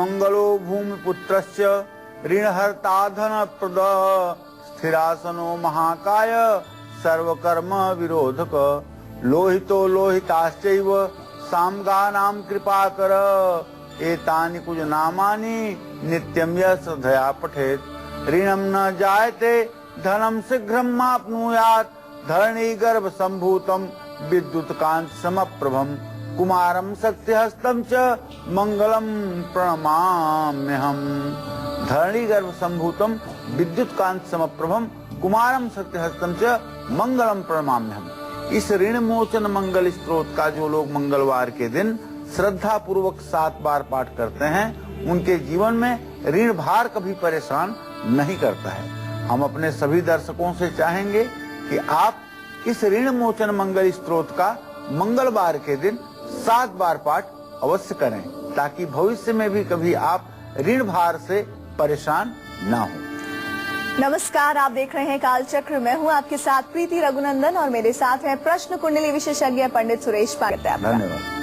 मंगलो भूमिपुत्रस्य ऋणहर्ता धनप्रदः स्थिरासनो महाकाय सर्वकर्म विरोधक लोहितो लोहिताश्चैव सामगानां कृपाकर एतानि कुज नामानि नित्यं यः श्रद्धया पठेत् ऋणं न जायते धनं शीघ्रं माप्नुयात् धरणी गर्भ संभूतं विद्युत्कांत समप्रभं कुमारं शक्तिहस्तं च मंगलम प्रणमाम्यहम्। धरणी गर्भ संभूतं विद्युत्कांत समप्रभम कुमारम शक्तिहस्तं च मंगलम प्रणमाम्यहम्। इस ऋण मोचन मंगल स्तोत्र का जो लोग मंगलवार के दिन श्रद्धा पूर्वक 7 बार पाठ करते हैं उनके जीवन में ऋण भार कभी परेशान नहीं करता है। हम अपने सभी दर्शकों से चाहेंगे कि आप इस ऋण मोचन मंगल स्तोत्र का मंगलवार के दिन 7 बार पाठ अवश्य करें ताकि भविष्य में भी कभी आप ऋण भार से परेशान ना हो। नमस्कार, आप देख रहे हैं कालचक्र। मैं हूं आपके साथ प्रीति रघुनंदन और मेरे साथ हैं प्रश्न कुंडली विशेषज्ञ पंडित सुरेश पांडे। धन्यवाद।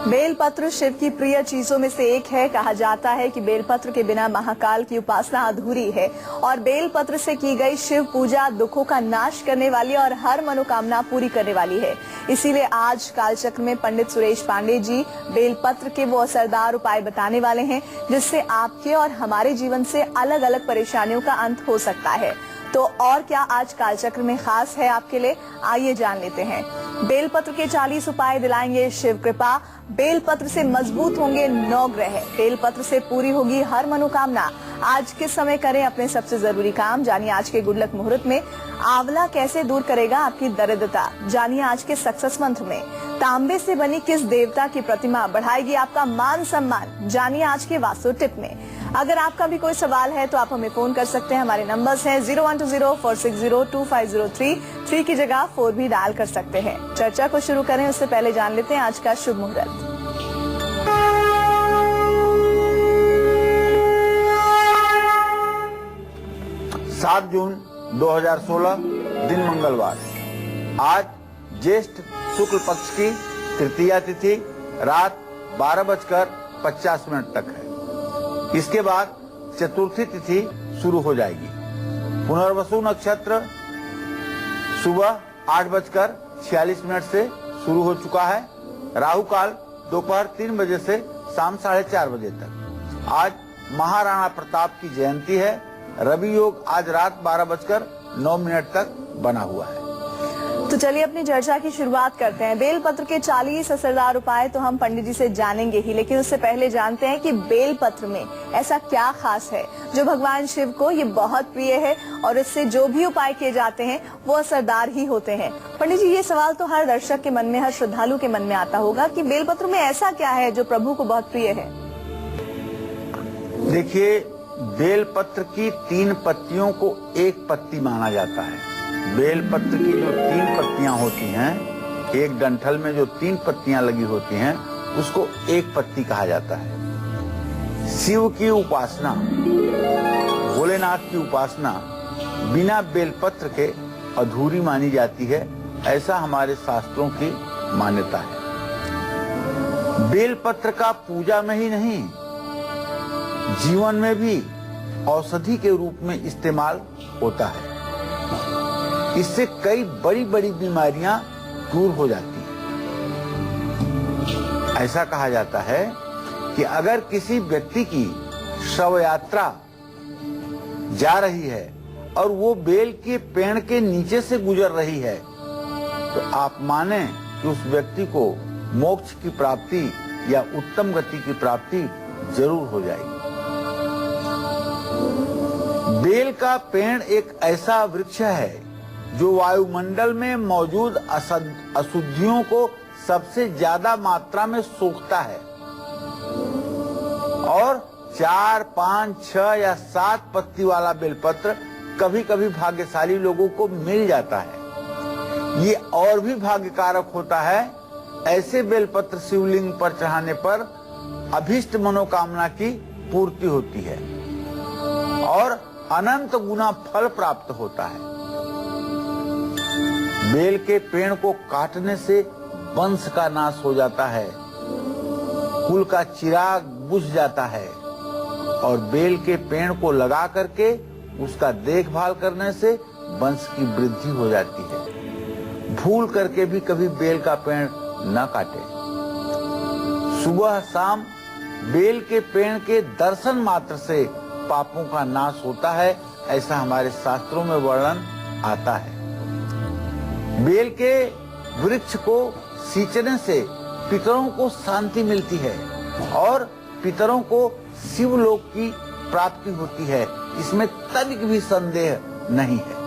बेलपत्र शिव की प्रिय चीजों में से एक है। कहा जाता है कि बेलपत्र के बिना महाकाल की उपासना अधूरी है और बेलपत्र से की गई शिव पूजा दुखों का नाश करने वाली और हर मनोकामना पूरी करने वाली है। इसीलिए आज कालचक्र में पंडित सुरेश पांडे जी बेलपत्र के वो असरदार उपाय बताने वाले हैं जिससे आपके और हमारे जीवन से अलग अलग परेशानियों का अंत हो सकता है। तो और क्या आज कालचक्र में खास है आपके लिए, आइए जान लेते हैं। बेलपत्र के 40 उपाय दिलाएंगे शिव कृपा। बेलपत्र से मजबूत होंगे 9 ग्रह। बेलपत्र से पूरी होगी हर मनोकामना। आज किस समय करें अपने सबसे जरूरी काम, जानिए आज के गुड लक मुहूर्त में। आंवला कैसे दूर करेगा आपकी दरिद्रता, जानिए आज के सक्सेस मंत्र में। तांबे से बनी किस देवता की प्रतिमा बढ़ाएगी आपका मान सम्मान, जानिए आज के वास्तु टिप में। अगर आपका भी कोई सवाल है तो आप हमें फोन कर सकते हैं। हमारे नंबर्स हैं 012046025033, 3 की जगह 4 भी डायल कर सकते हैं। चर्चा को शुरू करें उससे पहले जान लेते हैं आज का शुभ मुहूर्त। 7 जून 2016 दिन मंगलवार। आज ज्येष्ठ शुक्ल पक्ष की तृतीया तिथि रात 12:50 तक है। इसके बाद चतुर्थी तिथि शुरू हो जाएगी। पुनर्वसु नक्षत्र सुबह 8:46 से शुरू हो चुका है। राहु काल दोपहर 3 बजे से शाम 4:30 बजे तक। आज महाराणा प्रताप की जयंती है। रवि योग आज रात 12:09 तक बना हुआ है। तो चलिए अपनी चर्चा की शुरुआत करते हैं। बेलपत्र के 40 असरदार उपाय तो हम पंडित जी से जानेंगे ही, लेकिन उससे पहले जानते हैं कि बेलपत्र में ऐसा क्या खास है जो भगवान शिव को ये बहुत प्रिय है और इससे जो भी उपाय किए जाते हैं वो असरदार ही होते हैं। पंडित जी, ये सवाल तो हर दर्शक के मन में, हर श्रद्धालु के मन में आता होगा कि बेलपत्र में ऐसा क्या है जो प्रभु को बहुत प्रिय है। देखिए, बेलपत्र की 3 पत्तियों को एक पत्ती माना जाता है। बेलपत्र की जो 3 पत्तियां होती हैं, एक डंठल में जो 3 पत्तियां लगी होती हैं उसको एक पत्ती कहा जाता है। शिव की उपासना, भोलेनाथ की उपासना बिना बेलपत्र के अधूरी मानी जाती है, ऐसा हमारे शास्त्रों की मान्यता है। बेलपत्र का पूजा में ही नहीं, जीवन में भी औषधि के रूप में इस्तेमाल होता है। इससे कई बड़ी बड़ी बीमारियां दूर हो जाती हैं। ऐसा कहा जाता है कि अगर किसी व्यक्ति की शव यात्रा जा रही है और वो बेल के पेड़ के नीचे से गुजर रही है तो आप माने कि उस व्यक्ति को मोक्ष की प्राप्ति या उत्तम गति की प्राप्ति जरूर हो जाएगी। बेल का पेड़ एक ऐसा वृक्ष है जो वायुमंडल में मौजूद अशुद्धियों को सबसे ज्यादा मात्रा में सोखता है और 4, 5, 6 या 7 पत्ती वाला बेलपत्र कभी कभी भाग्यशाली लोगों को मिल जाता है। ये और भी भाग्यकारक होता है। ऐसे बेलपत्र शिवलिंग पर चढ़ाने पर अभीष्ट मनोकामना की पूर्ति होती है और अनंत गुना फल प्राप्त होता है। बेल के पेड़ को काटने से वंश का नाश हो जाता है, कुल का चिराग बुझ जाता है और बेल के पेड़ को लगा करके उसका देखभाल करने से वंश की वृद्धि हो जाती है। भूल करके भी कभी बेल का पेड़ न काटे। सुबह शाम बेल के पेड़ के दर्शन मात्र से पापों का नाश होता है, ऐसा हमारे शास्त्रों में वर्णन आता है। बेल के वृक्ष को सींचने से पितरों को शांति मिलती है और पितरों को शिवलोक की प्राप्ति होती है, इसमें तनिक भी संदेह नहीं है।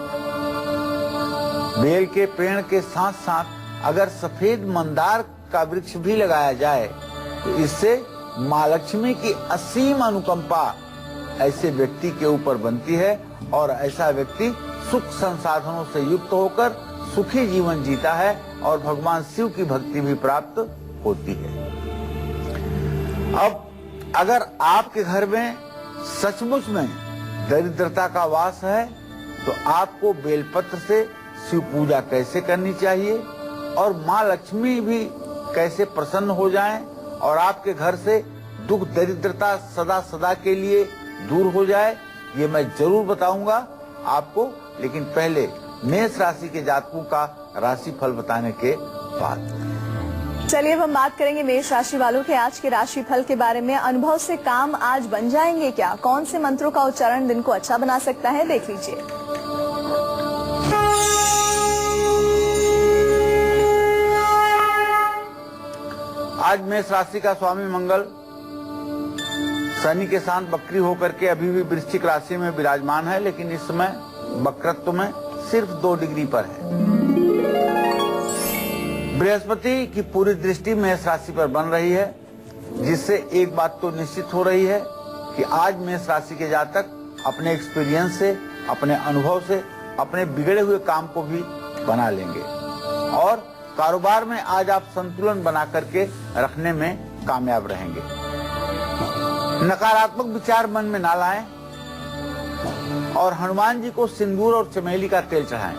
बेल के पेड़ के साथ साथ अगर सफेद मंदार का वृक्ष भी लगाया जाए तो इससे माँ लक्ष्मी की असीम अनुकंपा ऐसे व्यक्ति के ऊपर बनती है और ऐसा व्यक्ति सुख संसाधनों से युक्त होकर सुखी जीवन जीता है और भगवान शिव की भक्ति भी प्राप्त होती है। अब अगर आपके घर में सचमुच में दरिद्रता का वास है तो आपको बेलपत्र से शिव पूजा कैसे करनी चाहिए और माँ लक्ष्मी भी कैसे प्रसन्न हो जाएं और आपके घर से दुख दरिद्रता सदा सदा के लिए दूर हो जाए, ये मैं जरूर बताऊंगा आपको। लेकिन पहले मेष राशि के जातकों का राशि फल बताने के बाद चलिए अब हम बात करेंगे मेष राशि वालों के आज के राशि फल के बारे में। अनुभव से काम आज बन जाएंगे क्या? कौन से मंत्रों का उच्चारण दिन को अच्छा बना सकता है, देख लीजिए। आज मेष राशि का स्वामी मंगल शनि के साथ बकरी होकर के अभी भी वृश्चिक राशि में विराजमान है, लेकिन इस समय वक्रत्व में सिर्फ 2 डिग्री पर है। बृहस्पति की पूरी दृष्टि मेष राशि पर बन रही है, जिससे एक बात तो निश्चित हो रही है कि आज मेष राशि के जातक अपने एक्सपीरियंस से, अपने अनुभव से अपने बिगड़े हुए काम को भी बना लेंगे और कारोबार में आज आप संतुलन बना करके रखने में कामयाब रहेंगे। नकारात्मक विचार मन में ना लाएं और हनुमान जी को सिंदूर और चमेली का तेल चढ़ाएं।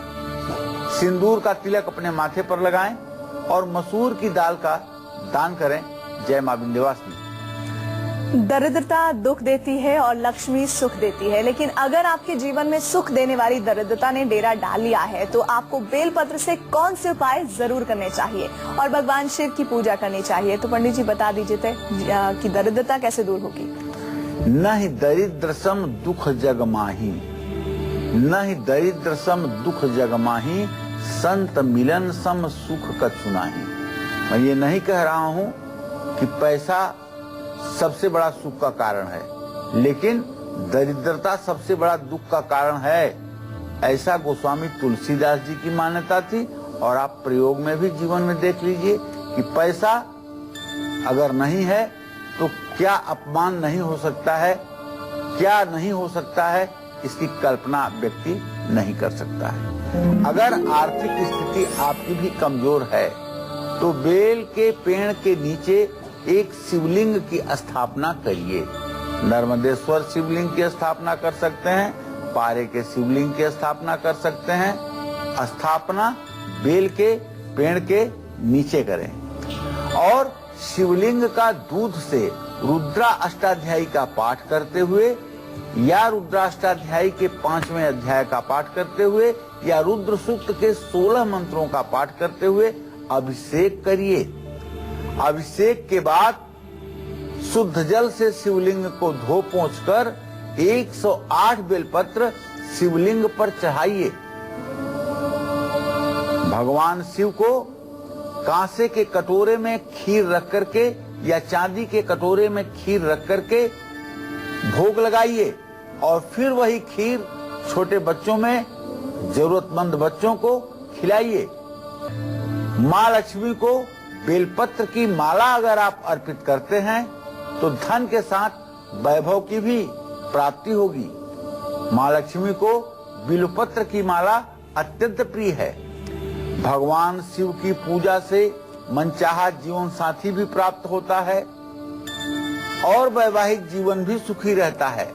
सिंदूर का तिलक अपने माथे पर लगाएं और मसूर की दाल का दान करें। जय मां विंध्यवासिनी। दरिद्रता दुख देती है और लक्ष्मी सुख देती है, लेकिन अगर आपके जीवन में सुख देने वाली दरिद्रता ने डेरा डाल लिया है तो आपको बेलपत्र से कौन से उपाय जरूर करने चाहिए और भगवान शिव की पूजा करनी चाहिए? तो पंडित जी बता दीजिए कि दरिद्रता कैसे दूर होगी। नहीं दरिद्र सम दुख जग माही, नहीं दरिद्र सम दुख जग माही, संत मिलन सम सुख कछु नाही। मैं ये नहीं कह रहा हूँ कि पैसा सबसे बड़ा सुख का कारण है, लेकिन दरिद्रता सबसे बड़ा दुख का कारण है, ऐसा गोस्वामी तुलसीदास जी की मान्यता थी। और आप प्रयोग में भी जीवन में देख लीजिए कि पैसा अगर नहीं है तो क्या अपमान नहीं हो सकता है, क्या नहीं हो सकता है, इसकी कल्पना व्यक्ति नहीं कर सकता है। अगर आर्थिक स्थिति आपकी भी कमजोर है तो बेल के पेड़ के नीचे एक शिवलिंग की स्थापना करिए। नर्मदेश्वर शिवलिंग की स्थापना कर सकते हैं, पारे के शिवलिंग की स्थापना कर सकते हैं। स्थापना बेल के पेड़ के नीचे करें और शिवलिंग का दूध से रुद्रा अष्टाध्यायी का पाठ करते हुए या रुद्राष्टाध्यायी के 5वें अध्याय का पाठ करते हुए या रुद्र सूक्त के 16 मंत्रों का पाठ करते हुए अभिषेक करिए। अभिषेक के बाद शुद्ध जल से शिवलिंग को धो पोंछकर 108 बेलपत्र शिवलिंग पर चढ़ाइए। भगवान शिव को कांसे के कटोरे में खीर रख करके या चांदी के कटोरे में खीर रख करके भोग लगाइए और फिर वही खीर छोटे बच्चों में, जरूरतमंद बच्चों को खिलाइए। माँ लक्ष्मी को बेलपत्र की माला अगर आप अर्पित करते हैं तो धन के साथ वैभव की भी प्राप्ति होगी। माँ लक्ष्मी को बिल्वपत्र की माला अत्यंत प्रिय है। भगवान शिव की पूजा से मनचाहा जीवन साथी भी प्राप्त होता है और वैवाहिक जीवन भी सुखी रहता है।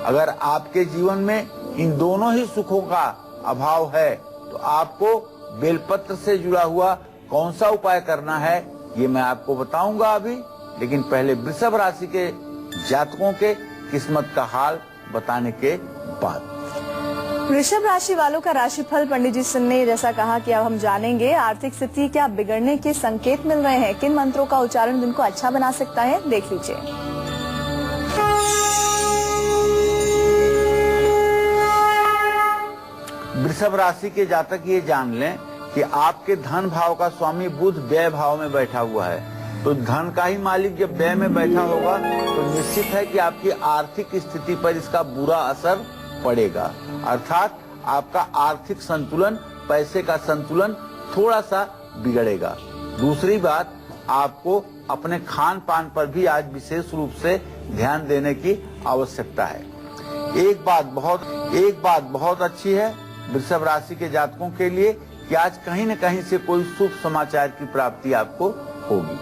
अगर आपके जीवन में इन दोनों ही सुखों का अभाव है तो आपको बेलपत्र से जुड़ा हुआ कौन सा उपाय करना है ये मैं आपको बताऊंगा अभी, लेकिन पहले वृषभ राशि के जातकों के किस्मत का हाल बताने के बाद। वृषभ राशि वालों का राशिफल पंडित जी ने जैसा कहा कि अब हम जानेंगे आर्थिक स्थिति क्या बिगड़ने के संकेत मिल रहे हैं, किन मंत्रों का उच्चारण दिन को अच्छा बना सकता है, देख लीजिए। वृषभ राशि के जातक ये जान लें कि आपके धन भाव का स्वामी बुध व्यय भाव में बैठा हुआ है, तो धन का ही मालिक जब व्यय में बैठा होगा तो निश्चित है कि आपकी आर्थिक स्थिति पर इसका बुरा असर पड़ेगा, अर्थात आपका आर्थिक संतुलन, पैसे का संतुलन थोड़ा सा बिगड़ेगा। दूसरी बात, आपको अपने खान पान पर भी आज विशेष रूप से ध्यान देने की आवश्यकता है। एक बात बहुत अच्छी है वृषभ राशि के जातकों के लिए कि आज कहीं न कहीं से कोई शुभ समाचार की प्राप्ति आपको होगी।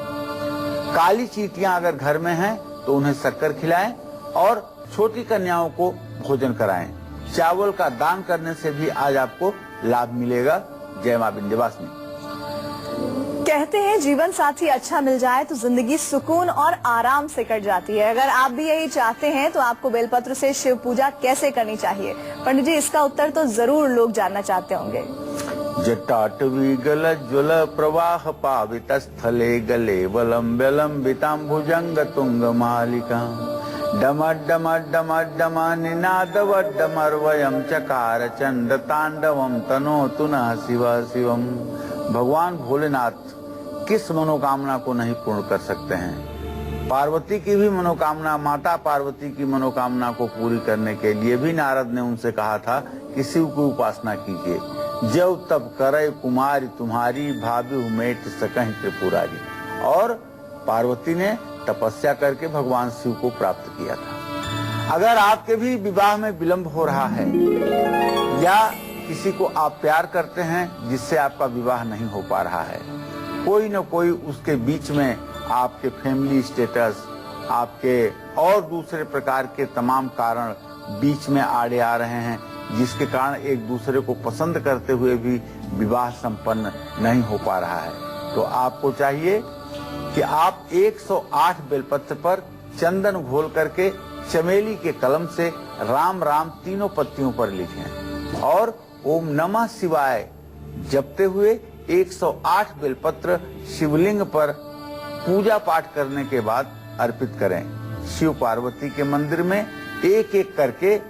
काली चींटियां अगर घर में हैं तो उन्हें शक्कर खिलाएं और छोटी कन्याओं को भोजन कराएं। चावल का दान करने से भी आज आपको लाभ मिलेगा। जय मां विंध्यवासिनी। कहते हैं जीवन साथी अच्छा मिल जाए तो जिंदगी सुकून और आराम से कट जाती है। अगर आप भी यही चाहते हैं तो आपको बेलपत्र से शिव पूजा कैसे करनी चाहिए, पंडित जी इसका उत्तर तो जरूर लोग जानना चाहते होंगे। जटाटवी गल ज्वल प्रवाह पावित स्थले गले वलंबितां भुजंग तुंग मालिका डम निनादवड्डमर्वयं चकार चंड तांडवम तनोतु नः शिव शिवम। भगवान भोलेनाथ किस मनोकामना को नहीं पूर्ण कर सकते हैं। पार्वती की भी मनोकामना, माता पार्वती की मनोकामना को पूरी करने के लिए भी नारद ने उनसे कहा था कि शिव की उपासना कीजिए। जब तब करे कुमारी तुम्हारी भाभी उमेट सकहीं त्रिपुरारी। और पार्वती ने तपस्या करके भगवान शिव को प्राप्त किया था। अगर आपके भी विवाह में विलंब हो रहा है या किसी को आप प्यार करते हैं जिससे आपका विवाह नहीं हो पा रहा है, कोई न कोई उसके बीच में आपके फैमिली स्टेटस, आपके और दूसरे प्रकार के तमाम कारण बीच में आड़े आ रहे हैं, जिसके कारण एक दूसरे को पसंद करते हुए भी विवाह संपन्न नहीं हो पा रहा है, तो आपको चाहिए कि आप 108 बेलपत्र पर चंदन घोल करके चमेली के कलम से राम राम तीनों पत्तियों पर लिखें और ओम नमः शिवाय जपते हुए 108 बेलपत्र शिवलिंग पर पूजा पाठ करने के बाद अर्पित करें। शिव पार्वती के मंदिर में एक एक करके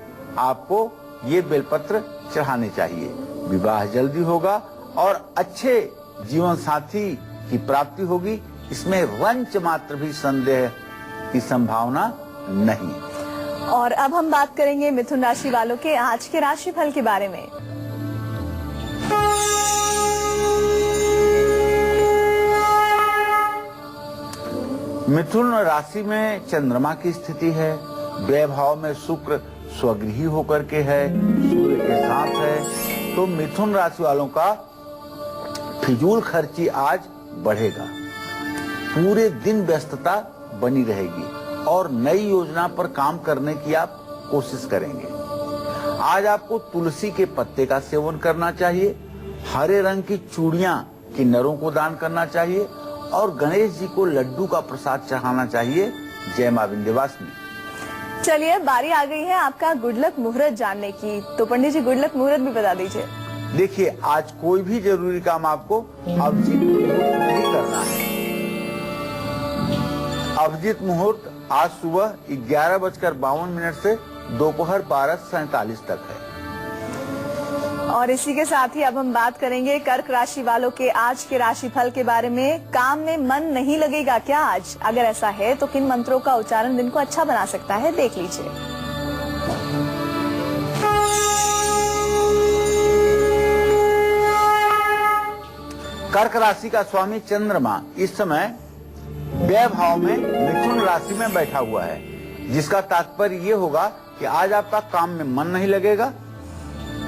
आपको ये बेलपत्र चढ़ाने चाहिए। विवाह जल्दी होगा और अच्छे जीवन साथी की प्राप्ति होगी, इसमें रंच मात्र भी संदेह की संभावना नहीं। और अब हम बात करेंगे मिथुन राशि वालों के आज के राशिफल के बारे में। मिथुन राशि में चंद्रमा की स्थिति है, व्यय भाव में शुक्र स्वगृही होकर के है, सूर्य के साथ है, तो मिथुन राशि वालों का फिजूल खर्ची आज बढ़ेगा। पूरे दिन व्यस्तता बनी रहेगी और नई योजना पर काम करने की आप कोशिश करेंगे। आज आपको तुलसी के पत्ते का सेवन करना चाहिए, हरे रंग की चूड़ियां किन्नरों को दान करना चाहिए और गणेश जी को लड्डू का प्रसाद चढ़ाना चाहिए। जय मां विंध्यवासिनी। चलिए बारी आ गई है आपका गुड लक मुहूर्त जानने की, तो पंडित जी गुड लक मुहूर्त भी बता दीजिए। देखिए, आज कोई भी जरूरी काम आपको अभिजीत मुहूर्त नहीं करना है। अभिजीत मुहूर्त आज सुबह 11:52 से दोपहर 12:47 तक है। और इसी के साथ ही अब हम बात करेंगे कर्क राशि वालों के आज के राशिफल के बारे में। काम में मन नहीं लगेगा क्या आज? अगर ऐसा है तो किन मंत्रों का उच्चारण दिन को अच्छा बना सकता है, देख लीजिए। कर्क राशि का स्वामी चंद्रमा इस समय व्यय भाव में मिथुन राशि में बैठा हुआ है, जिसका तात्पर्य ये होगा कि आज आपका काम में मन नहीं लगेगा,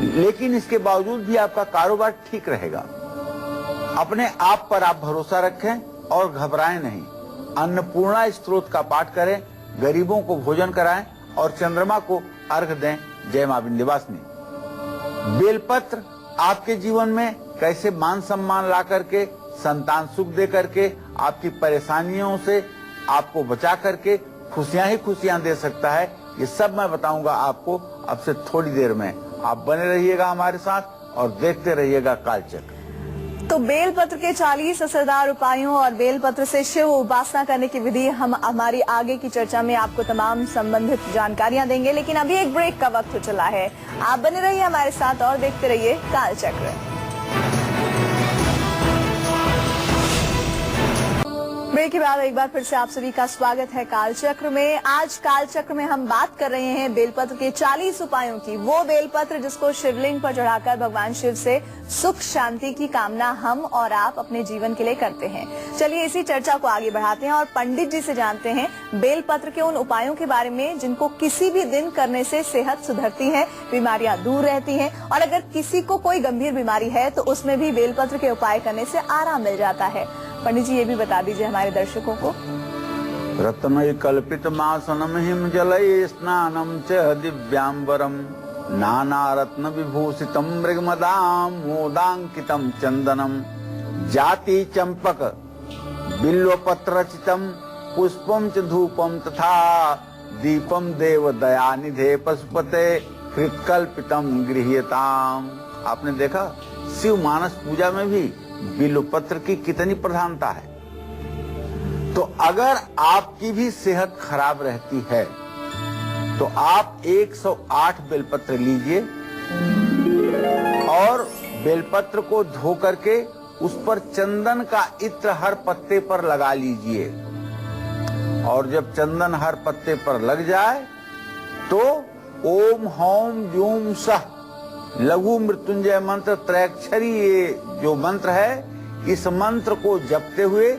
लेकिन इसके बावजूद भी आपका कारोबार ठीक रहेगा। अपने आप पर आप भरोसा रखें और घबराएं नहीं। अन्नपूर्णा स्त्रोत का पाठ करें, गरीबों को भोजन कराएं और चंद्रमा को अर्घ दें। जय मां विंध्यवासिनी। बेलपत्र आपके जीवन में कैसे मान सम्मान ला करके, संतान सुख दे करके, आपकी परेशानियों से आपको बचा करके खुशियां ही खुशियां दे सकता है, ये सब मैं बताऊंगा आपको अब से थोड़ी देर में। आप बने रहिएगा हमारे साथ और देखते रहिएगा कालचक्र। तो बेलपत्र के 40 असरदार उपायों और बेलपत्र से शिव उपासना करने की विधि हम हमारी आगे की चर्चा में आपको तमाम संबंधित जानकारियां देंगे, लेकिन अभी एक ब्रेक का वक्त हो चला है। आप बने रहिए हमारे साथ और देखते रहिए कालचक्र। ब्रेक के बाद एक बार फिर से आप सभी का स्वागत है कालचक्र में। आज कालचक्र में हम बात कर रहे हैं बेलपत्र के 40 उपायों की। वो बेलपत्र जिसको शिवलिंग पर चढ़ाकर भगवान शिव से सुख शांति की कामना हम और आप अपने जीवन के लिए करते हैं। चलिए इसी चर्चा को आगे बढ़ाते हैं और पंडित जी से जानते हैं बेलपत्र के उन उपायों के बारे में जिनको किसी भी दिन करने से सेहत सुधरती है, बीमारियां दूर रहती हैं, और अगर किसी को कोई गंभीर बीमारी है तो उसमें भी बेलपत्र के उपाय करने से आराम मिल जाता है। पंडित जी ये भी बता दीजिए हमारे दर्शकों को। रत्नमय कल्पित मासनम हिम जलय स्नानम च दिव्यांबरम नाना रत्न विभूषितम मृगमदाम मोदांकितम चंदनम जाति चंपक बिल्वपत्रचितम पुष्पम च धूपम तथा दीपम देव दयानिधे पशुपते कृतकल्पितम गृह्यताम। आपने देखा शिव मानस पूजा में भी बिल्वपत्र की कितनी प्रधानता है। तो अगर आपकी भी सेहत खराब रहती है तो आप 108 बेलपत्र लीजिए और बेलपत्र को धो करके उस पर चंदन का इत्र हर पत्ते पर लगा लीजिए, और जब चंदन हर पत्ते पर लग जाए तो ओम हौम यूम सह लघु मृत्युंजय मंत्र त्रैक्षरी, ये जो मंत्र है, इस मंत्र को जपते हुए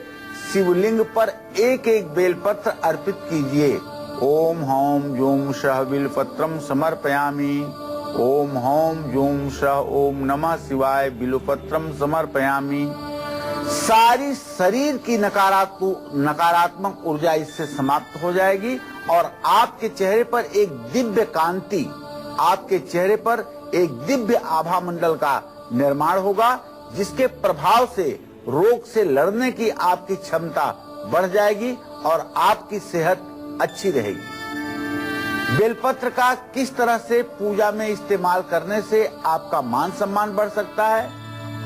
शिवलिंग पर एक एक बेलपत्र अर्पित कीजिए। ओम हौम यूम सह बिल्वपत्रम समर्पयामि। ओम हौम यूम सह ओम नमः शिवाय बिल्वपत्रम समर्पयामि। सारी शरीर की नकारात्मक ऊर्जा इससे समाप्त हो जाएगी और आपके चेहरे पर एक दिव्य कांति, आपके चेहरे पर एक दिव्य आभा मंडल का निर्माण होगा, जिसके प्रभाव से रोग से लड़ने की आपकी क्षमता बढ़ जाएगी और आपकी सेहत अच्छी रहेगी। बेलपत्र का किस तरह से पूजा में इस्तेमाल करने से आपका मान सम्मान बढ़ सकता है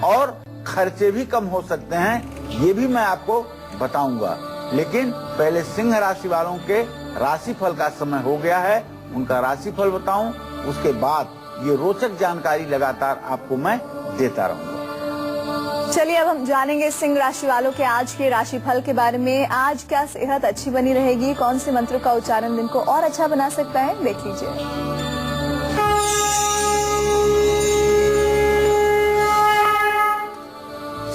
और खर्चे भी कम हो सकते हैं, ये भी मैं आपको बताऊंगा। लेकिन पहले सिंह राशि वालों के राशिफल का समय हो गया है, उनका राशिफल बताऊं, उसके बाद ये रोचक जानकारी लगातार आपको मैं देता रहूंगा। चलिए अब हम जानेंगे सिंह राशि वालों के आज के राशिफल के बारे में। आज क्या सेहत अच्छी बनी रहेगी, कौन से मंत्र का उच्चारण दिन को और अच्छा बना सकता है, देख लीजिए।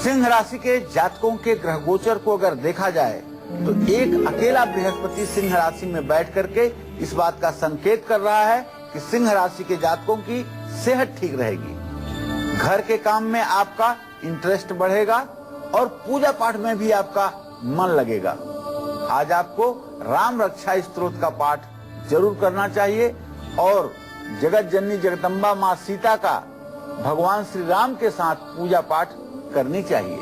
सिंह राशि के जातकों के ग्रह गोचर को अगर देखा जाए तो एक अकेला बृहस्पति सिंह राशि में बैठ करके इस बात का संकेत कर रहा है कि सिंह राशि के जातकों की सेहत ठीक रहेगी। घर के काम में आपका इंटरेस्ट बढ़ेगा और पूजा पाठ में भी आपका मन लगेगा। आज आपको राम रक्षा स्तोत्र का पाठ जरूर करना चाहिए और जगत जननी जगदम्बा माँ सीता का भगवान श्री राम के साथ पूजा पाठ करनी चाहिए।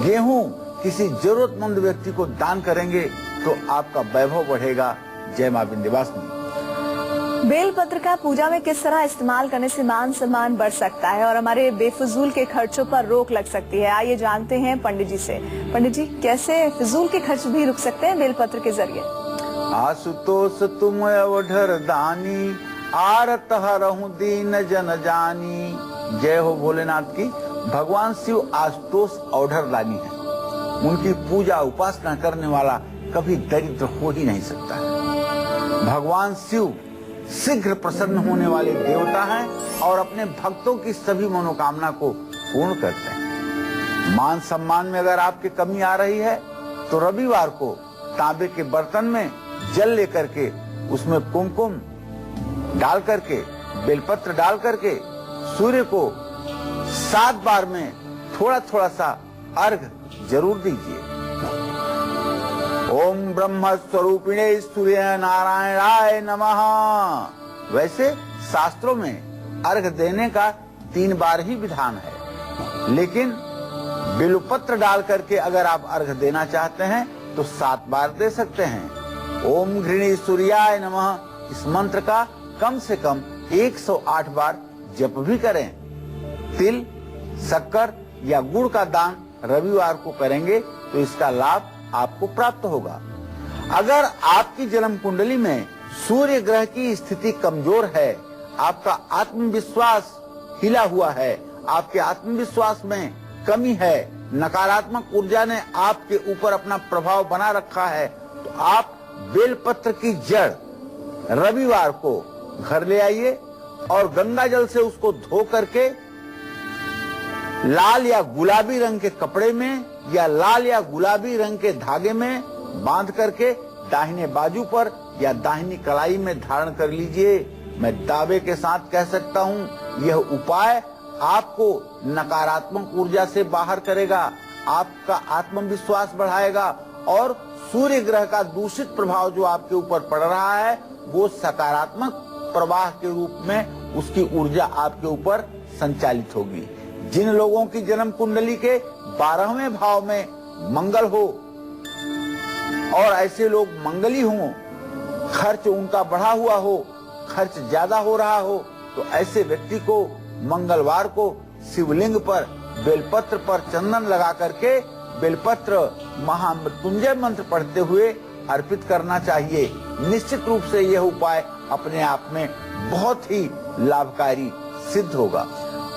गेहूं किसी जरूरतमंद व्यक्ति को दान करेंगे तो आपका वैभव बढ़ेगा। जय मां विंध्यवासिनी। बेलपत्र का पूजा में किस तरह इस्तेमाल करने से मान सम्मान बढ़ सकता है और हमारे बेफिजूल के खर्चों पर रोक लग सकती है, आइए जानते हैं पंडित जी से। पंडित जी, कैसे फिजूल के खर्च भी रुक सकते हैं बेलपत्र के जरिए? आशुतोष तुम अवढर दानी, आरत हरहु दीन जन जानी। जय हो भोलेनाथ की। भगवान शिव आशुतोष अवढर दानी है, उनकी पूजा उपासना करने वाला कभी दरिद्र हो ही नहीं सकता है। भगवान शिव शीघ्र प्रसन्न होने वाले देवता हैं और अपने भक्तों की सभी मनोकामना को पूर्ण करते हैं। मान सम्मान में अगर आपकी कमी आ रही है तो रविवार को तांबे के बर्तन में जल लेकर के उसमें कुमकुम डाल करके, बेलपत्र डाल करके सूर्य को 7 बार में थोड़ा थोड़ा सा अर्घ जरूर दीजिए। ओम ब्रह्म स्वरूपिणे सूर्य नारायणाय नमः। वैसे शास्त्रों में अर्घ देने का 3 बार ही विधान है, लेकिन बिल्वपत्र डाल करके अगर आप अर्घ देना चाहते हैं तो 7 बार दे सकते हैं। ओम घृणी सूर्याय नमः इस मंत्र का कम से कम 108 बार जप भी करें। तिल, शक्कर या गुड़ का दान रविवार को करेंगे तो इसका लाभ आपको प्राप्त होगा। अगर आपकी जन्म कुंडली में सूर्य ग्रह की स्थिति कमजोर है, आपका आत्मविश्वास हिला हुआ है, आपके आत्मविश्वास में कमी है, नकारात्मक ऊर्जा ने आपके ऊपर अपना प्रभाव बना रखा है, तो आप बेलपत्र की जड़ रविवार को घर ले आइए और गंगा जल से उसको धो करके लाल या गुलाबी रंग के कपड़े में या लाल या गुलाबी रंग के धागे में बांध करके दाहिने बाजू पर या दाहिनी कलाई में धारण कर लीजिए। मैं दावे के साथ कह सकता हूँ यह उपाय आपको नकारात्मक ऊर्जा से बाहर करेगा, आपका आत्मविश्वास बढ़ाएगा और सूर्य ग्रह का दूषित प्रभाव जो आपके ऊपर पड़ रहा है वो सकारात्मक प्रवाह के रूप में उसकी ऊर्जा आपके ऊपर संचालित होगी। जिन लोगों की जन्म कुंडली के 12वें भाव में मंगल हो और ऐसे लोग मंगली हों, खर्च उनका बढ़ा हुआ हो, खर्च ज्यादा हो रहा हो, तो ऐसे व्यक्ति को मंगलवार को शिवलिंग पर बेलपत्र पर चंदन लगा करके बेलपत्र महामृत्युंजय मंत्र पढ़ते हुए अर्पित करना चाहिए। निश्चित रूप से यह उपाय अपने आप में बहुत ही लाभकारी सिद्ध होगा।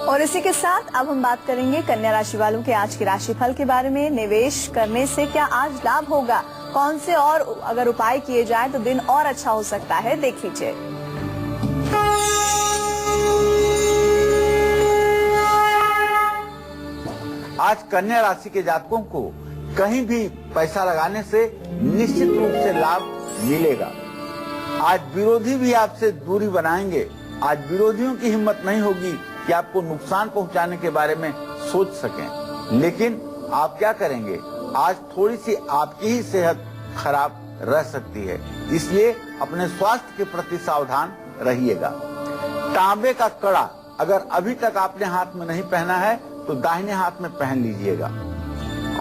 और इसी के साथ अब हम बात करेंगे कन्या राशि वालों के आज के राशिफल के बारे में। निवेश करने से क्या आज लाभ होगा, कौन से और अगर उपाय किए जाए तो दिन और अच्छा हो सकता है, देख लीजिए। आज कन्या राशि के जातकों को कहीं भी पैसा लगाने से निश्चित रूप से लाभ मिलेगा। आज विरोधी भी आपसे दूरी बनाएंगे। आज विरोधियों की हिम्मत नहीं होगी कि आपको नुकसान पहुंचाने के बारे में सोच सकें, लेकिन आप क्या करेंगे, आज थोड़ी सी आपकी ही सेहत खराब रह सकती है, इसलिए अपने स्वास्थ्य के प्रति सावधान रहिएगा। तांबे का कड़ा अगर अभी तक आपने हाथ में नहीं पहना है तो दाहिने हाथ में पहन लीजिएगा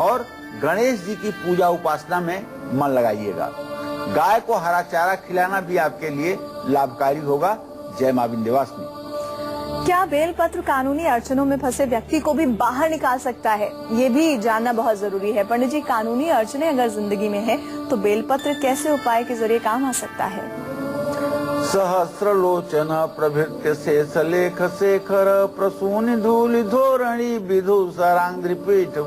और गणेश जी की पूजा उपासना में मन लगाइएगा। गाय को हरा चारा खिलाना भी आपके लिए लाभकारी होगा। जय मां विंध्यवासिनी। क्या बेलपत्र कानूनी अड़चनों में फंसे व्यक्ति को भी बाहर निकाल सकता है, ये भी जानना बहुत जरूरी है। पंडित जी, कानूनी अड़चनें अगर जिंदगी में है तो बेलपत्र कैसे उपाय के जरिए काम आ सकता है? सहस्रलोचन प्रभृत्य शेष लेख शेखर प्रसूनि धूलि धोरणी विधु सरांग्रि पीठ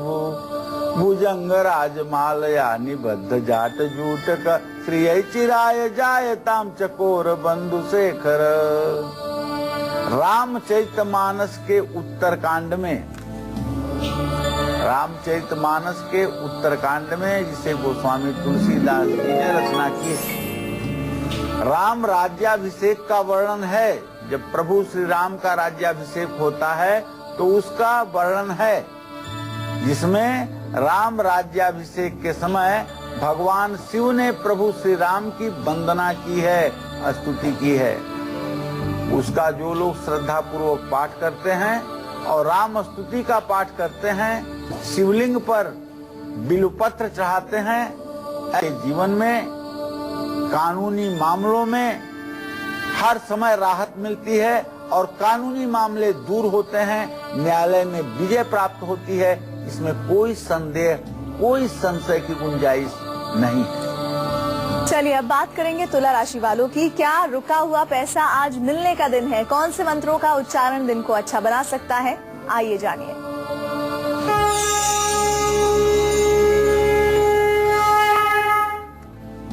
भुजंग राजमालया निबद्ध जाट जूटक श्रिय चिराय जायताम चकोर बंधु शेखर। रामचरितमानस के उत्तरकांड में जिसे गोस्वामी तुलसीदास जी ने रचना की है, राम राज्याभिषेक का वर्णन है। जब प्रभु श्री राम का राज्याभिषेक होता है तो उसका वर्णन है, जिसमें राम राज्याभिषेक के समय भगवान शिव ने प्रभु श्री राम की वंदना की है, स्तुति की है। उसका जो लोग श्रद्धा पूर्वक पाठ करते हैं और राम स्तुति का पाठ करते हैं, शिवलिंग पर बिल्वपत्र चढ़ाते हैं, जीवन में कानूनी मामलों में हर समय राहत मिलती है और कानूनी मामले दूर होते हैं, न्यायालय में विजय प्राप्त होती है। इसमें कोई संदेह, कोई संशय की गुंजाइश नहीं है। चलिए अब बात करेंगे तुला राशि वालों की। क्या रुका हुआ पैसा आज मिलने का दिन है? कौन से मंत्रों का उच्चारण दिन को अच्छा बना सकता है, आइए जानिए।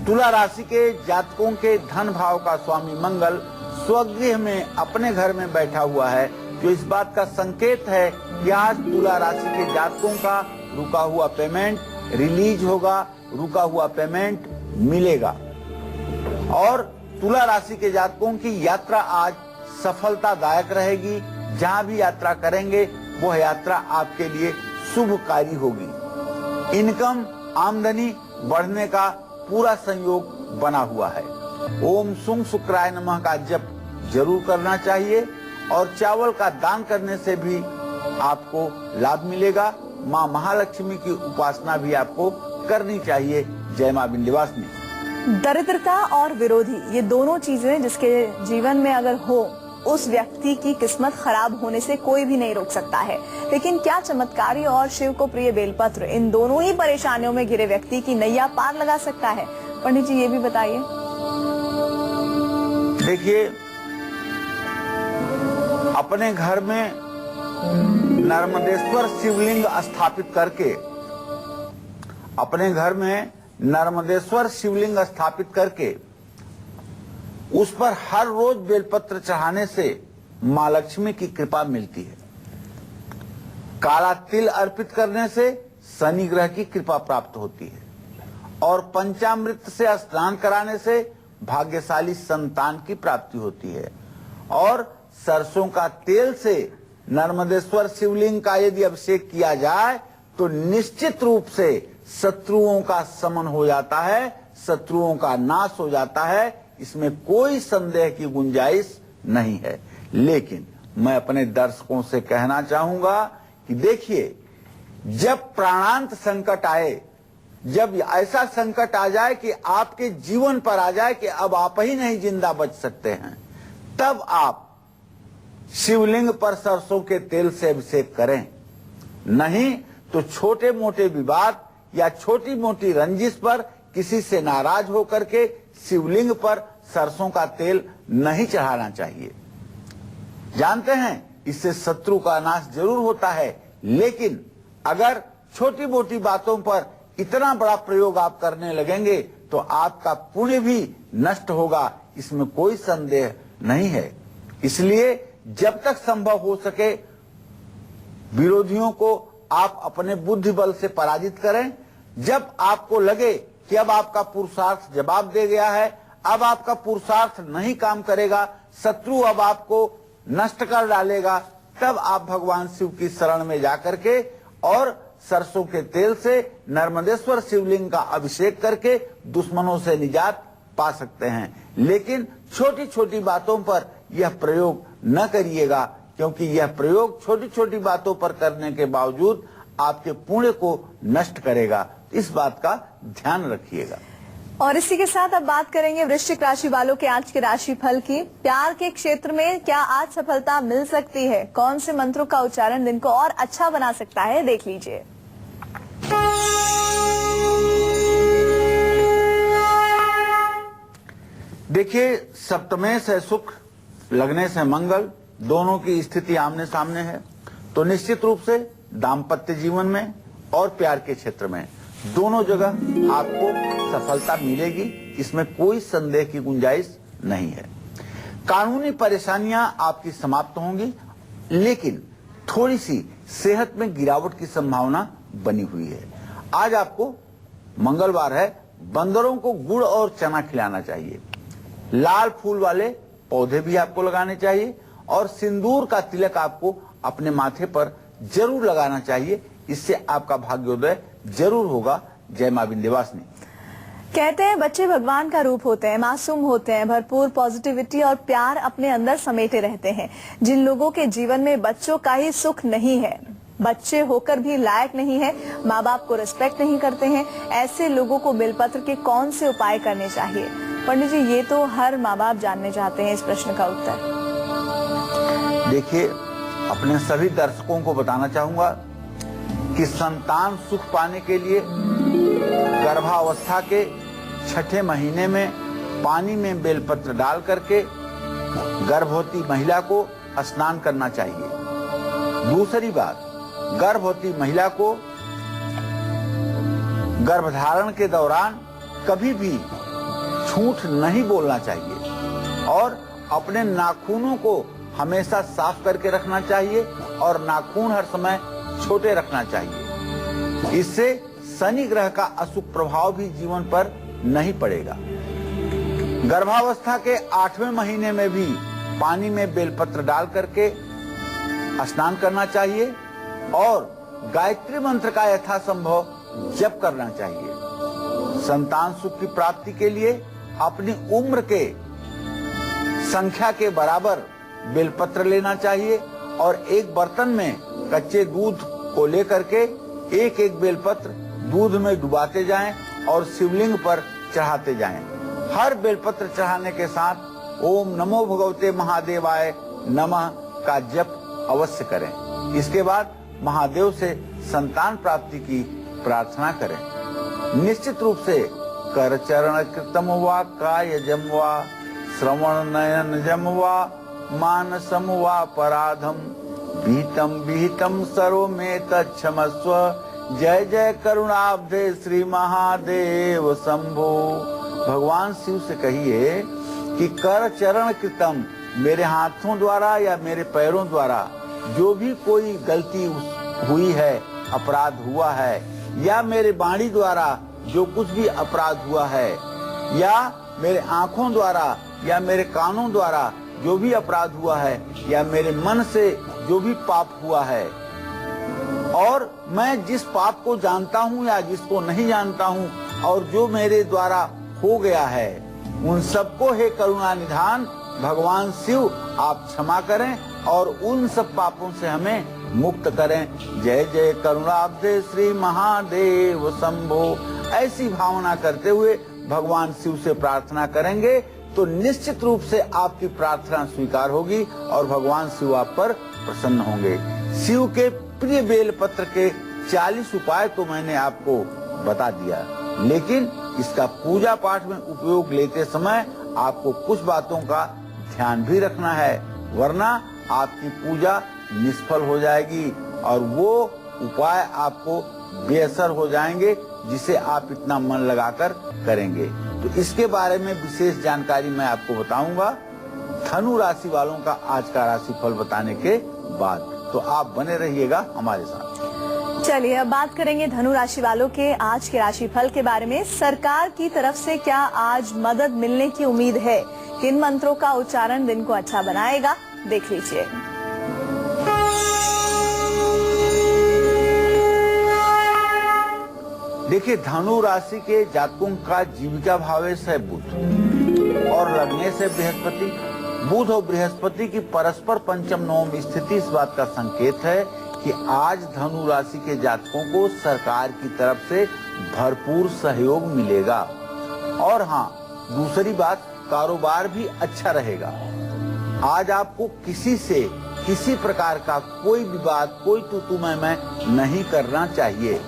तुला राशि के जातकों के धन भाव का स्वामी मंगल स्वगृह में अपने घर में बैठा हुआ है, जो इस बात का संकेत है कि आज तुला राशि के जातकों का रुका हुआ पेमेंट रिलीज होगा, रुका हुआ पेमेंट मिलेगा। और तुला राशि के जातकों की यात्रा आज सफलतादायक रहेगी। जहां भी यात्रा करेंगे वह यात्रा आपके लिए शुभकारी होगी। इनकम आमदनी बढ़ने का पूरा संयोग बना हुआ है। ओम सुंग शुक्राय नमः का जप जरूर करना चाहिए और चावल का दान करने से भी आपको लाभ मिलेगा। माँ महालक्ष्मी की उपासना भी आपको करनी चाहिए। जय माँ विंध्यवासिनी। दरिद्रता और विरोधी, ये दोनों चीजें जिसके जीवन में अगर हो, उस व्यक्ति की किस्मत खराब होने से कोई भी नहीं रोक सकता है। लेकिन क्या चमत्कारी और शिव को प्रिय बेलपत्र इन दोनों ही परेशानियों में घिरे व्यक्ति की नैया पार लगा सकता है? पंडित जी, ये भी बताइए। देखिए, अपने घर में नर्मदेश्वर शिवलिंग स्थापित करके, अपने घर में नर्मदेश्वर शिवलिंग स्थापित करके उस पर हर रोज बेलपत्र चढ़ाने से माँ लक्ष्मी की कृपा मिलती है। काला तिल अर्पित करने से शनि ग्रह की कृपा प्राप्त होती है और पंचामृत से स्नान कराने से भाग्यशाली संतान की प्राप्ति होती है। और सरसों का तेल से नर्मदेश्वर शिवलिंग का यदि अभिषेक किया जाए तो निश्चित रूप से शत्रुओं का समन हो जाता है, शत्रुओं का नाश हो जाता है। इसमें कोई संदेह की गुंजाइश नहीं है। लेकिन मैं अपने दर्शकों से कहना चाहूंगा कि देखिए, जब प्राणांत संकट आए, जब ऐसा संकट आ जाए कि आपके जीवन पर आ जाए कि अब आप ही नहीं जिंदा बच सकते हैं, तब आप शिवलिंग पर सरसों के तेल से अभिषेक करें। नहीं तो छोटे मोटे विवाद या छोटी मोटी रंजिश पर किसी से नाराज होकर के शिवलिंग पर सरसों का तेल नहीं चढ़ाना चाहिए। जानते हैं, इससे शत्रु का नाश जरूर होता है, लेकिन अगर छोटी मोटी बातों पर इतना बड़ा प्रयोग आप करने लगेंगे तो आपका पुण्य भी नष्ट होगा, इसमें कोई संदेह नहीं है। इसलिए जब तक संभव हो सके विरोधियों को आप अपने बुद्धि बल से पराजित करें। जब आपको लगे कि अब आपका पुरुषार्थ जवाब दे गया है, अब आपका पुरुषार्थ नहीं काम करेगा, शत्रु अब आपको नष्ट कर डालेगा, तब आप भगवान शिव की शरण में जाकर के और सरसों के तेल से नर्मदेश्वर शिवलिंग का अभिषेक करके दुश्मनों से निजात पा सकते हैं। लेकिन छोटी छोटी बातों पर यह प्रयोग न करिएगा, क्योंकि यह प्रयोग छोटी छोटी बातों पर करने के बावजूद आपके पुण्य को नष्ट करेगा। इस बात का ध्यान रखिएगा। और इसी के साथ अब बात करेंगे वृश्चिक राशि वालों के आज के राशि फल की। प्यार के क्षेत्र में क्या आज सफलता मिल सकती है? कौन से मंत्रों का उच्चारण दिन को और अच्छा बना सकता है, देख लीजिए। देखिए, सप्तमे से सुख, लगने से मंगल, दोनों की स्थिति आमने सामने है, तो निश्चित रूप से दाम्पत्य जीवन में और प्यार के क्षेत्र में दोनों जगह आपको सफलता मिलेगी। इसमें कोई संदेह की गुंजाइश नहीं है। कानूनी परेशानियां आपकी समाप्त होंगी, लेकिन थोड़ी सी सेहत में गिरावट की संभावना बनी हुई है। आज आपको, मंगलवार है, बंदरों को गुड़ और चना खिलाना चाहिए। लाल फूल वाले पौधे भी आपको लगाने चाहिए और सिंदूर का तिलक आपको अपने माथे पर जरूर लगाना चाहिए। इससे आपका भाग्योदय जरूर होगा। जय मां विंध्यवासिनी। कहते हैं बच्चे भगवान का रूप होते हैं, मासूम होते हैं, भरपूर पॉजिटिविटी और प्यार अपने अंदर समेटे रहते हैं। जिन लोगों के जीवन में बच्चों का ही सुख नहीं है, बच्चे होकर भी लायक नहीं है, माँ बाप को रिस्पेक्ट नहीं करते हैं, ऐसे लोगों को बेलपत्र के कौन से उपाय करने चाहिए? पंडित जी, ये तो हर माँ बाप जानने चाहते हैं इस प्रश्न का उत्तर। देखिए, अपने सभी दर्शकों को बताना चाहूंगा कि संतान सुख पाने के लिए गर्भावस्था के 6ठे महीने में पानी में बेलपत्र डाल करके गर्भवती महिला को स्नान करना चाहिए। दूसरी बात, गर्भवती महिला को गर्भधारण के दौरान कभी भी झूठ नहीं बोलना चाहिए और अपने नाखूनों को हमेशा साफ करके रखना चाहिए और नाखून हर समय छोटे रखना चाहिए। इससे शनि ग्रह का अशुभ प्रभाव भी जीवन पर नहीं पड़ेगा। गर्भावस्था के 8वें महीने में भी पानी में बेलपत्र डाल करके स्नान करना चाहिए और गायत्री मंत्र का यथासंभव जप करना चाहिए। संतान सुख की प्राप्ति के लिए अपनी उम्र के संख्या के बराबर बेलपत्र लेना चाहिए और एक बर्तन में कच्चे दूध को लेकर के एक एक बेलपत्र दूध में डुबाते जाएं और शिवलिंग पर चढ़ाते जाएं। हर बेलपत्र चढ़ाने के साथ ओम नमो भगवते महादेवाय नमः का जप अवश्य करें। इसके बाद महादेव से संतान प्राप्ति की प्रार्थना करें। निश्चित रूप से कर चरण कृतम वा कायजम वा श्रवण नयनजम वा मानसम वा पराधम भीतम विहितम सर्वमेत क्षमस्व। जय जय करुणाब्धे श्री महादेव शंभो। भगवान शिव से कहिए कि कर चरण कृतम, मेरे हाथों द्वारा या मेरे पैरों द्वारा जो भी कोई गलती हुई है, अपराध हुआ है, या मेरे वाणी द्वारा जो कुछ भी अपराध हुआ है, या मेरे आंखों द्वारा या मेरे कानों द्वारा जो भी अपराध हुआ है, या मेरे मन से जो भी पाप हुआ है, और मैं जिस पाप को जानता हूँ या जिसको नहीं जानता हूँ, और जो मेरे द्वारा हो गया है, उन सबको हे करुणा निधान भगवान शिव आप क्षमा करें और उन सब पापों से हमें मुक्त करें। जय जय करुणाब्धे श्री महादेव शंभो। ऐसी भावना करते हुए भगवान शिव से प्रार्थना करेंगे तो निश्चित रूप से आपकी प्रार्थना स्वीकार होगी और भगवान शिव आप पर प्रसन्न होंगे। शिव के प्रिय बेलपत्र के 40 उपाय तो मैंने आपको बता दिया, लेकिन इसका पूजा पाठ में उपयोग लेते समय आपको कुछ बातों का ध्यान भी रखना है, वरना आपकी पूजा निष्फल हो जाएगी और वो उपाय आपको बेअसर हो जाएंगे जिसे आप इतना मन लगाकर करेंगे। तो इसके बारे में विशेष जानकारी मैं आपको बताऊंगा धनु राशि वालों का आज का राशिफल बताने के बाद, तो आप बने रहिएगा हमारे साथ। चलिए अब बात करेंगे धनु राशि वालों के आज के राशिफल के बारे में। सरकार की तरफ से क्या आज मदद मिलने की उम्मीद है? किन मंत्रों का उच्चारण दिन को अच्छा बनाएगा, देख लीजिए। देखिए, धनु राशि के जातकों का जीविका भावेश है बुध और लगने से बृहस्पति। बुध और बृहस्पति की परस्पर पंचम नवम स्थिति इस बात का संकेत है कि आज धनु राशि के जातकों को सरकार की तरफ से भरपूर सहयोग मिलेगा। और हाँ, दूसरी बात, कारोबार भी अच्छा रहेगा। आज आपको किसी से किसी प्रकार का कोई विवाद, कोई तू मैं नहीं करना चाहिए।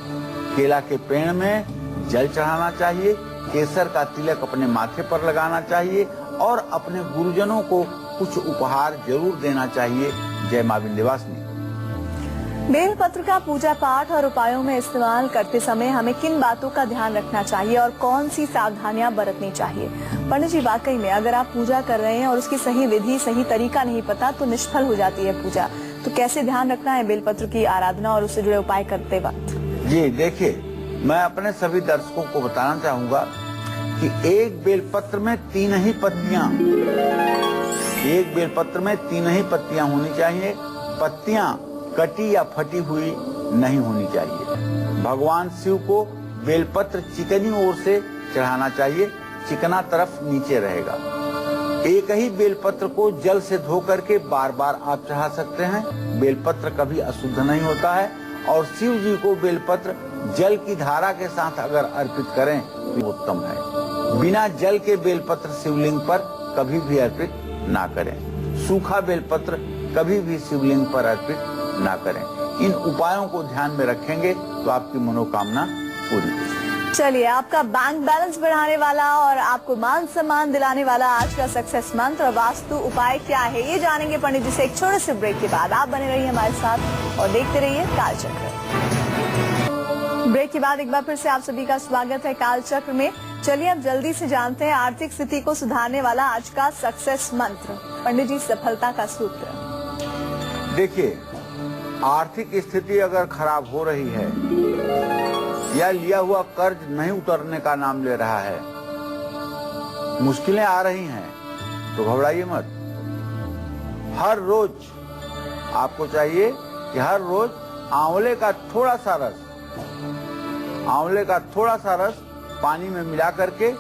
केला के पेड़ में जल चढ़ाना चाहिए, केसर का तिलक अपने माथे पर लगाना चाहिए और अपने गुरुजनों को कुछ उपहार जरूर देना चाहिए। जय मां विंध्यवासिनी। बेलपत्र का पूजा पाठ और उपायों में इस्तेमाल करते समय हमें किन बातों का ध्यान रखना चाहिए और कौन सी सावधानियां बरतनी चाहिए? पंडित जी, वाकई में अगर आप पूजा कर रहे हैं और उसकी सही विधि, सही तरीका नहीं पता तो निष्फल हो जाती है पूजा। तो कैसे ध्यान रखना है बेलपत्र की आराधना और उससे जुड़े उपाय करते वक्त? जी देखिए, मैं अपने सभी दर्शकों को बताना चाहूंगा कि एक बेलपत्र में 3 ही पत्तियां, एक बेलपत्र में 3 ही पत्तियां होनी चाहिए। पत्तियां कटी या फटी हुई नहीं होनी चाहिए। भगवान शिव को बेलपत्र चिकनी ओर से चढ़ाना चाहिए, चिकना तरफ नीचे रहेगा। एक ही बेलपत्र को जल से धो करके बार बार आप चढ़ा सकते हैं। बेलपत्र कभी अशुद्ध नहीं होता है और शिव जी को बेलपत्र जल की धारा के साथ अगर अर्पित करें तो उत्तम है। बिना जल के बेलपत्र शिवलिंग पर कभी भी अर्पित ना करें। सूखा बेलपत्र कभी भी शिवलिंग पर अर्पित ना करें। इन उपायों को ध्यान में रखेंगे तो आपकी मनोकामना पूरी होगी। चलिए, आपका बैंक बैलेंस बढ़ाने वाला और आपको मान सम्मान दिलाने वाला आज का सक्सेस मंत्र और वास्तु उपाय क्या है, ये जानेंगे पंडित जी से एक छोटे से ब्रेक के बाद। आप बने रहिए हमारे साथ और देखते रहिए कालचक्र। ब्रेक के बाद एक बार फिर से आप सभी का स्वागत है कालचक्र में। चलिए अब जल्दी से जानते हैं आर्थिक स्थिति को सुधारने वाला आज का सक्सेस मंत्र। पंडित जी, सफलता का सूत्र। देखिए, आर्थिक स्थिति अगर खराब हो रही है या लिया हुआ कर्ज नहीं उतरने का नाम ले रहा है, मुश्किलें आ रही हैं, तो घबराइए मत। हर रोज आपको चाहिए कि हर रोज आंवले का थोड़ा सा रस पानी में मिला करके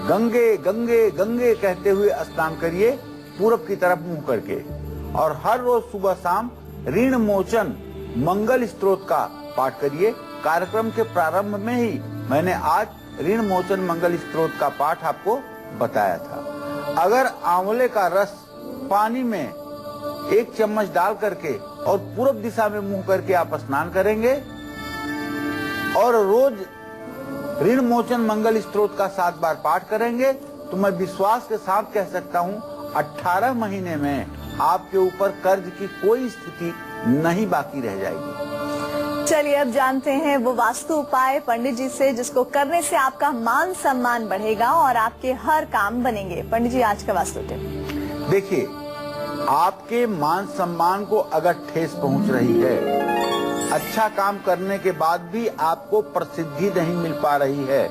गंगे गंगे गंगे कहते हुए स्नान करिए, पूरब की तरफ मुंह करके। और हर रोज सुबह शाम ऋण मोचन मंगल स्तोत्र का पाठ करिए। कार्यक्रम के प्रारंभ में ही मैंने आज ऋण मोचन मंगल स्तोत्र का पाठ आपको बताया था। अगर आंवले का रस पानी में 1 चम्मच डाल करके और पूरब दिशा में मुंह करके आप स्नान करेंगे और रोज ऋण मोचन मंगल स्तोत्र का 7 बार पाठ करेंगे, तो मैं विश्वास के साथ कह सकता हूँ 18 महीने में आपके ऊपर कर्ज की कोई स्थिति नहीं बाकी रह जाएगी। चलिए अब जानते हैं वो वास्तु उपाय पंडित जी से, जिसको करने से आपका मान सम्मान बढ़ेगा और आपके हर काम बनेंगे। पंडित जी, आज का वास्तु टिप। देखिए, आपके मान सम्मान को अगर ठेस पहुंच रही है, अच्छा काम करने के बाद भी आपको प्रसिद्धि नहीं मिल पा रही है,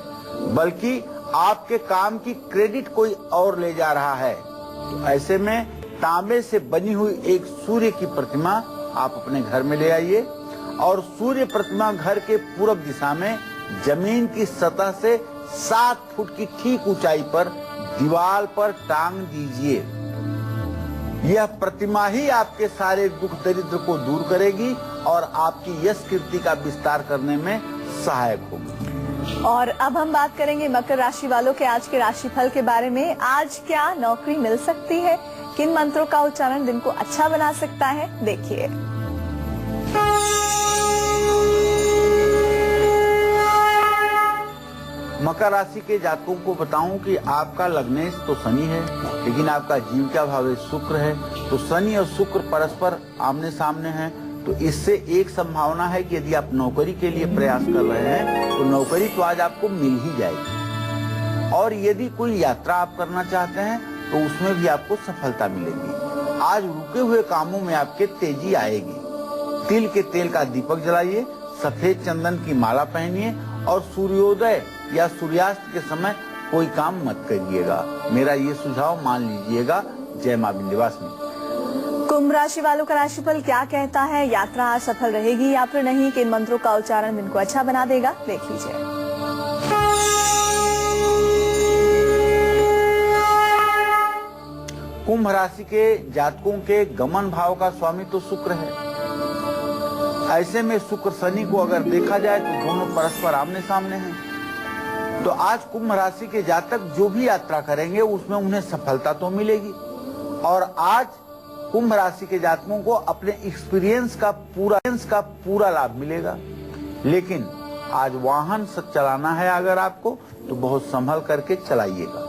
बल्कि आपके काम की क्रेडिट कोई और ले जा रहा है, तो ऐसे में तांबे से बनी हुई एक सूर्य की प्रतिमा आप अपने घर में ले आइए और सूर्य प्रतिमा घर के पूरब दिशा में जमीन की सतह से 7 फुट की ठीक ऊंचाई पर दीवार पर टांग दीजिए। यह प्रतिमा ही आपके सारे दुख दरिद्र को दूर करेगी और आपकी यश कीर्ति का विस्तार करने में सहायक होगी। और अब हम बात करेंगे मकर राशि वालों के आज के राशिफल के बारे में। आज क्या नौकरी मिल सकती है? किन मंत्रों का उच्चारण दिन को अच्छा बना सकता है? देखिए। मकर राशि के जातकों को बताऊं कि आपका लग्नेश तो शनि है, लेकिन आपका जीविका भाव शुक्र है, तो शनि और शुक्र परस्पर आमने सामने हैं। तो इससे एक संभावना है कि यदि आप नौकरी के लिए प्रयास कर रहे हैं तो नौकरी तो आज आपको मिल ही जाएगी, और यदि कोई यात्रा आप करना चाहते हैं तो उसमें भी आपको सफलता मिलेगी। आज रुके हुए कामों में आपके तेजी आएगी। तिल के तेल का दीपक जलाइए, सफेद चंदन की माला पहनिए और सूर्योदय या सूर्यास्त के समय कोई काम मत करिएगा। मेरा ये सुझाव मान लीजिएगा। जय मां विंध्यवासिनी। कुंभ राशि वालों का राशिफल क्या कहता है? यात्रा आज सफल रहेगी या फिर नहीं? किन मंत्रों का उच्चारण दिन को अच्छा बना देगा? देख लीजिए। कुंभ राशि के जातकों के गमन भाव का स्वामी तो शुक्र है। ऐसे में शुक्र शनि को अगर देखा जाए तो दोनों परस्पर आमने सामने हैं। तो आज कुंभ राशि के जातक जो भी यात्रा करेंगे उसमें उन्हें सफलता तो मिलेगी, और आज कुंभ राशि के जातकों को अपने एक्सपीरियंस का पूरा लाभ मिलेगा। लेकिन आज वाहन चलाना है अगर आपको तो बहुत संभल करके चलाइएगा।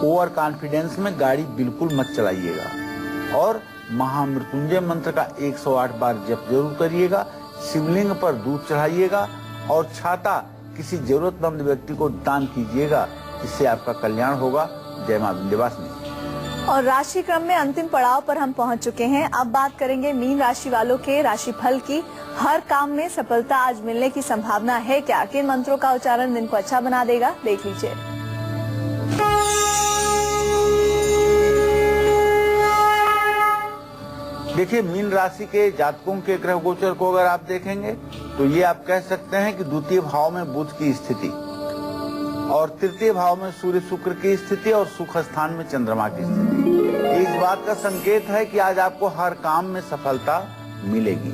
ओवर कॉन्फिडेंस में गाड़ी बिल्कुल मत चलाइएगा, और महामृत्युंजय मंत्र का 108 बार जप जरूर करिएगा। शिवलिंग पर दूध चढ़ाइएगा और छाता किसी जरूरतमंद व्यक्ति को दान कीजिएगा, इससे आपका कल्याण होगा। जय मां विंध्यवासिनी। और राशि क्रम में अंतिम पड़ाव पर हम पहुंच चुके हैं। अब बात करेंगे मीन राशि वालों के राशिफल की। हर काम में सफलता आज मिलने की संभावना है क्या? किन मंत्रों का उच्चारण दिन को अच्छा बना देगा? देख लीजिए। देखिए, मीन राशि के जातकों के ग्रह गोचर को अगर आप देखेंगे तो ये आप कह सकते हैं कि द्वितीय भाव में बुध की स्थिति, और तृतीय भाव में सूर्य शुक्र की स्थिति, और सुख स्थान में चंद्रमा की स्थिति। इस बात का संकेत है कि आज आपको हर काम में सफलता मिलेगी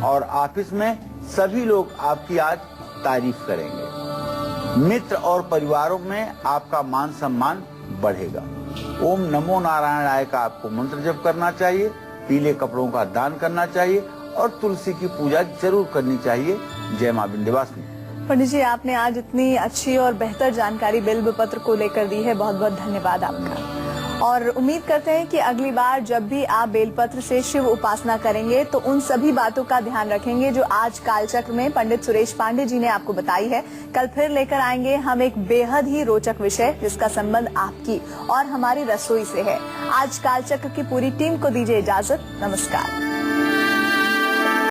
और ऑफिस में सभी लोग आपकी आज तारीफ करेंगे। मित्र और परिवारों में आपका मान सम्मान बढ़ेगा। ओम नमो नारायणाय का आपको मंत्र जप करना चाहिए, पीले कपड़ों का दान करना चाहिए और तुलसी की पूजा जरूर करनी चाहिए। जय मां विंध्यवासिनी। पंडित जी, आपने आज इतनी अच्छी और बेहतर जानकारी बिल्व पत्र को लेकर दी है, बहुत बहुत धन्यवाद आपका। और उम्मीद करते हैं कि अगली बार जब भी आप बेलपत्र से शिव उपासना करेंगे तो उन सभी बातों का ध्यान रखेंगे जो आज कालचक्र में पंडित सुरेश पांडे जी ने आपको बताई है। कल फिर लेकर आएंगे हम एक बेहद ही रोचक विषय जिसका संबंध आपकी और हमारी रसोई से है। आज कालचक्र की पूरी टीम को दीजिए इजाजत। नमस्कार।